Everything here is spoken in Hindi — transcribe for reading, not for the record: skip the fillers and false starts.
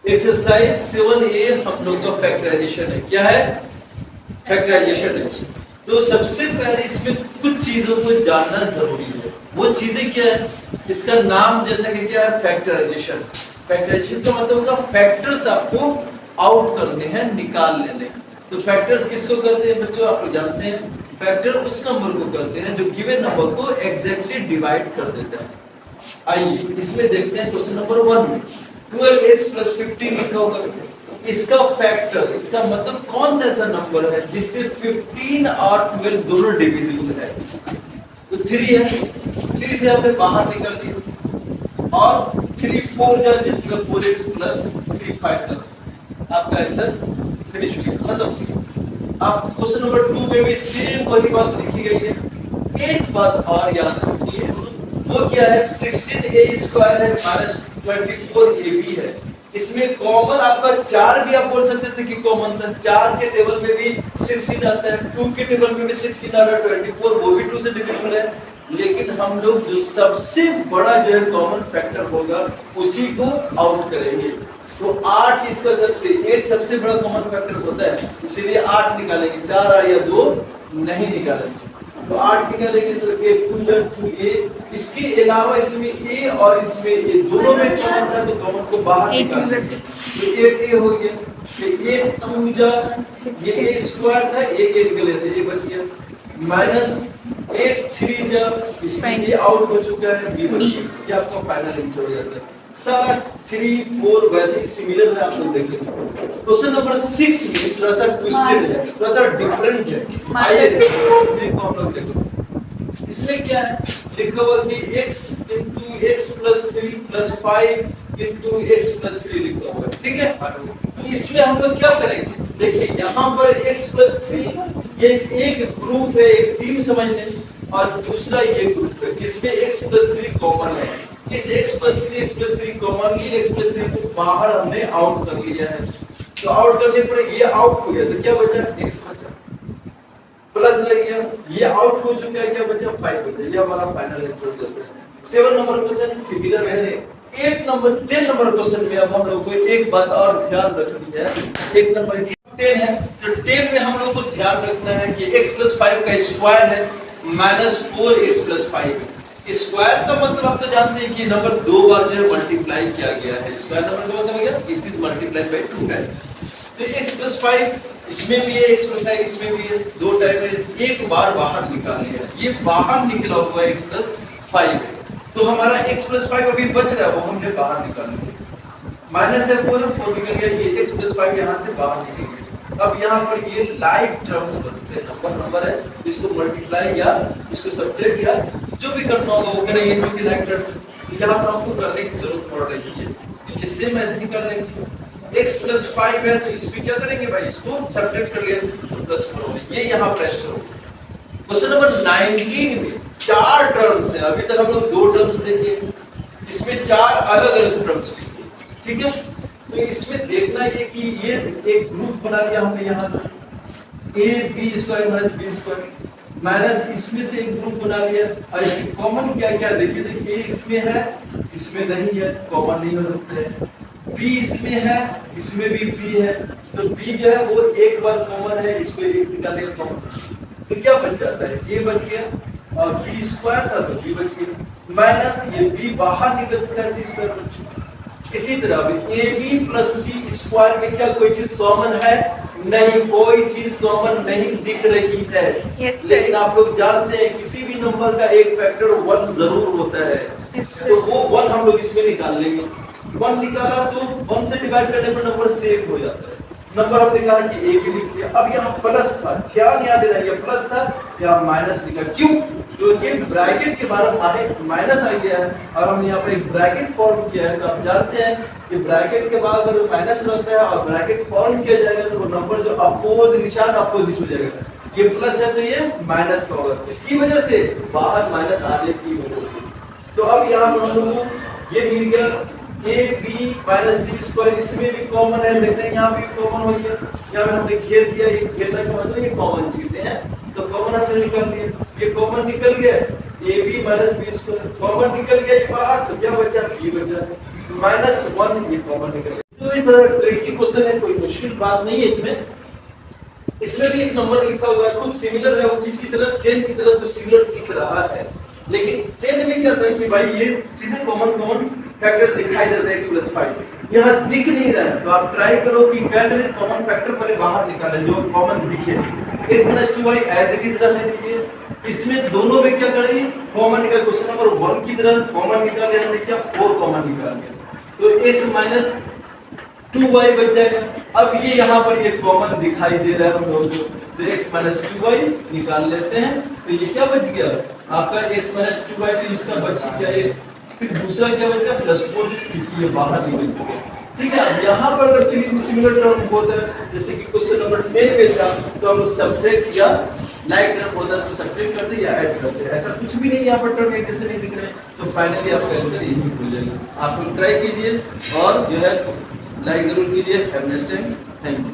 एक्सरसाइज 7A हम लोग का फैक्टराइजेशन है। क्या है? फैक्टराइजेशन है। तो सबसे पहले इसमें कुछ चीजों को जानना जरूरी है। वो चीजें क्या है? इसका नाम जैसा कि क्या है? फैक्टराइजेशन। फैक्टराइजेशन का मतलब होगा फैक्टर्स आपको आउट करने हैं, निकाल लेने। तो फैक्टर्स किसको कहते हैं बच्चों? आप लोग जानते हैं फैक्टर उस नंबर को कहते हैं जो गिवन नंबर को एग्जैक्टली डिवाइड कर देता है। आइए इसमें देखते हैं क्वेश्चन नंबर 1 में 12x + 15 लिखा होगा। इसका फैक्टर, इसका मतलब कौन सा ऐसा नंबर है जिससे 15 और 12 दोनों डिविजिबल है? तो 3 है। 3 से हमने बाहर निकाल लिया और 3 4 जा जितने 4x + 3 5 तक आपका आंसर फिनिश हो गया, खत्म हो गया। अब क्वेश्चन नंबर 2 में भी सेम वही बात लिखी गई है। एक बात और याद रखिए, वो क्या है? 16a² है -24ab है। इसमें कॉमन आपका 4 भी आप बोल सकते थे कि कॉमन था। 4 के टेबल में भी 16 आता है, 2 के टेबल में भी 16 आ रहा है, 24 वो भी 2 से डिविजिबल है। लेकिन हम लोग जो सबसे बड़ा जो है कॉमन फैक्टर होगा उसी को आउट करेंगे। तो 8 इसका सबसे सबसे बड़ा कॉमन फैक्टर होता है, इसीलिए 8 निकालेंगे। 4 या 2 नहीं निकालेंगे। तो 8 निकालेंगे तो 8 2 जा 2a। इसके अलावा इसमें a और इसमें a दोनों में कॉमन था तो कॉमन को बाहर निकालेंगे। तो 8a हो गया। तो 8 2 जा ये a² था, एक a निकले थे, ये बच गया। -8 3 जा इसमें ये आउट हो चुका है, b बच गया। ये आपका फाइनल आंसर हो जाता है। सारा 3 4 वैसे ही सिमिलर है, आप लोग देख लेंगे। क्वेश्चन नंबर 6 में थोड़ा सा ट्विस्टेड है, थोड़ा सा डिफरेंट है। आइए देखो आप लोग देखो इसमें क्या है लिखा हुआ कि x * x + 3 + 5 * x + 3 लिखा हुआ है, ठीक है। तो इसमें हम लोग क्या करेंगे? देखिए यहाँ पर x + 3 ये एक ग्रुप है, एक टीम समझ लें, और दूसरा ये ग्रुप है जिसमें x + 3 कॉमन है। इस x + 3 कॉमन लिए x + 3 को बाहर हमने आउट कर लिया है। तो आउट करने पर ये आउट हो गया तो क्या बचा? x बचा, प्लस लग गया, ये आउट हो चुका है, क्या बचा? 5 बचा। ये हमारा फाइनल आंसर हो जाता है। 7 नंबर क्वेश्चन सिमिलर है। 10 नंबर क्वेश्चन में अब हम लोग को एक बात और ध्यान रखनी है। 1 नंबर 10 है तो 10 में हम लोग को ध्यान रखना है कि x + 5 का स्क्वायर है -4x + 5 है। स्क्वायर का मतलब आप तो जानते हैं कि नंबर 2 बार जो है मल्टीप्लाई किया गया है। स्क्वायर नंबर का मतलब क्या? It is multiplied by 2 times. तो x + 5 इसमें भी है, x + 5 इसमें भी है, 2 टाइम है। एक बार बाहर निकाल लिया, ये बाहर निकला हुआ x + 5 है। तो हमारा x + 5 अभी बच रहा है, वो हमने बाहर निकाल लिया। माइनस है 4 निकल गया, ये x + 5 यहाँ से बाहर निकल गया। अब यहाँ पर ये लाइक टर्म्स बनते हैं, नंबर है, इसको मल्टीप्लाई या इसको सब्ट्रैक्ट या जो भी करना होगा वो करेंगे, क्योंकि लाइक टर्म यहाँ पर हमको करने की जरूरत पड़ रही है। इससे मैच नहीं कर लेंगे। x + 5 है तो इसमें क्या करेंगे भाई? इसको सब्ट्रैक्ट कर लिया तो +4 होगा, ये यहाँ पर ऐसे होगा। क्वेश्चन नंबर 19 में 4 टर्म्स हैं। अभी तक हम लोग 2 टर्म्स देखे, इसमें 4 अलग-अलग टर्म्स लिखे, ठीक है। तो इसमें देखना ये कि ये एक ग्रुप बना लिया हमने यहाँ से ab² - b² माइनस इसमें से एक ग्रुप बना लिया। और इसमें कॉमन क्या क्या देखिए, तो a इसमें है, इसमें नहीं है, कॉमन नहीं हो सकता है। b इसमें है, इसमें भी b है, तो b जो है वो एक बार कॉमन है, इसको एक निकाल लिया कॉमन, तो क्या बच जाता है? a बच गया और b² था तो b बच गया, माइनस ये b बाहर निकल चुका है, c² बच चुका। इसी तरह ab + c² में क्या कोई चीज कॉमन है? नहीं, कोई चीज कॉमन नहीं दिख रही है। लेकिन आप लोग जानते हैं किसी भी नंबर का एक फैक्टर 1 जरूर होता है। तो वो 1 हम लोग इसमें निकाल लेंगे। 1 निकाला तो 1 से डिवाइड करने पर नंबर सेम हो जाता है। नंबर हमने कहा कि एक ही लिख दिया। अब यहाँ प्लस था, ध्यान याद देना, ये प्लस था, यहाँ माइनस लिखा। क्यों? क्योंकि ब्रैकेट के बाद माइनस आ गया है और हमने यहाँ पे एक ब्रैकेट फॉर्म किया है। तो आप जानते हैं कि ब्रैकेट के बाद अगर माइनस रहता है और ब्रैकेट फॉर्म किया जाएगा तो वो नंबर जो अपोज निशान अपोजिट हो जाएगा। ये प्लस है तो ये माइनस का होगा, इसकी वजह से बाहर माइनस आने की वजह से। तो अब यहाँ पर हम लोगों को ये मिल गया ab - c², इसमें भी कॉमन है, देखते हैं यहाँ भी कॉमन हो गया। यहाँ पे हमने घेर दिया, ये घेरने का मतलब ये कॉमन चीजें हैं, तो कॉमन हमने निकाल दिया। ये कॉमन निकल गया, ab - b² कॉमन निकल गया ये बाहर, तो क्या बचा? b बचा, -1 ये कॉमन निकल गया। तो थोड़ा ट्रिकी क्वेश्चन है, कोई मुश्किल बात नहीं है इसमें। इसमें भी एक नंबर लिखा हुआ है, कुछ सिमिलर है, वो किसकी तरह 10 की तरह कुछ सिमिलर दिख रहा है, लेकिन 10 में क्या था कि भाई ये सीधे कॉमन फैक्टर दिखाई देता है x + 5, यहाँ दिख नहीं रहा है। तो आप ट्राई करो कि क्या करें, कॉमन फैक्टर पहले बाहर निकालें जो कॉमन दिखे, x + 2y as it is रहने दीजिए। इसमें दोनों में क्या करेंगे, कॉमन निकाल, क्वेश्चन नंबर 1 की तरह कॉमन निकाले हमने, क्या 4 कॉमन निकाल लिया, तो x - 2y बच जाएगा। अब ये यहाँ पर ये कॉमन दिखाई दे रहा है हम लोग को, तो x - 2y निकाल लेते हैं, तो ये क्या बच गया आपका x - 2y, तो इसका बच गया ये, फिर दूसरा क्या बच गया +4, क्योंकि ये बाहर निकल गया। ठीक है, अब यहाँ पर अगर सिमिलर टर्म होता है, जैसे कि क्वेश्चन नंबर 10 में था, तो हम लोग सब्ट्रैक्ट या लाइक टर्म होता है तो सब्ट्रैक्ट करते या ऐड करते, ऐसा कुछ भी नहीं, यहाँ पर टर्म एक जैसे नहीं दिख रहे, तो फाइनली आपका आंसर यही हो जाएगा। आप लोग ट्राई कीजिए और जो है लाइक जरूर कीजिए। Have nice time, thank you.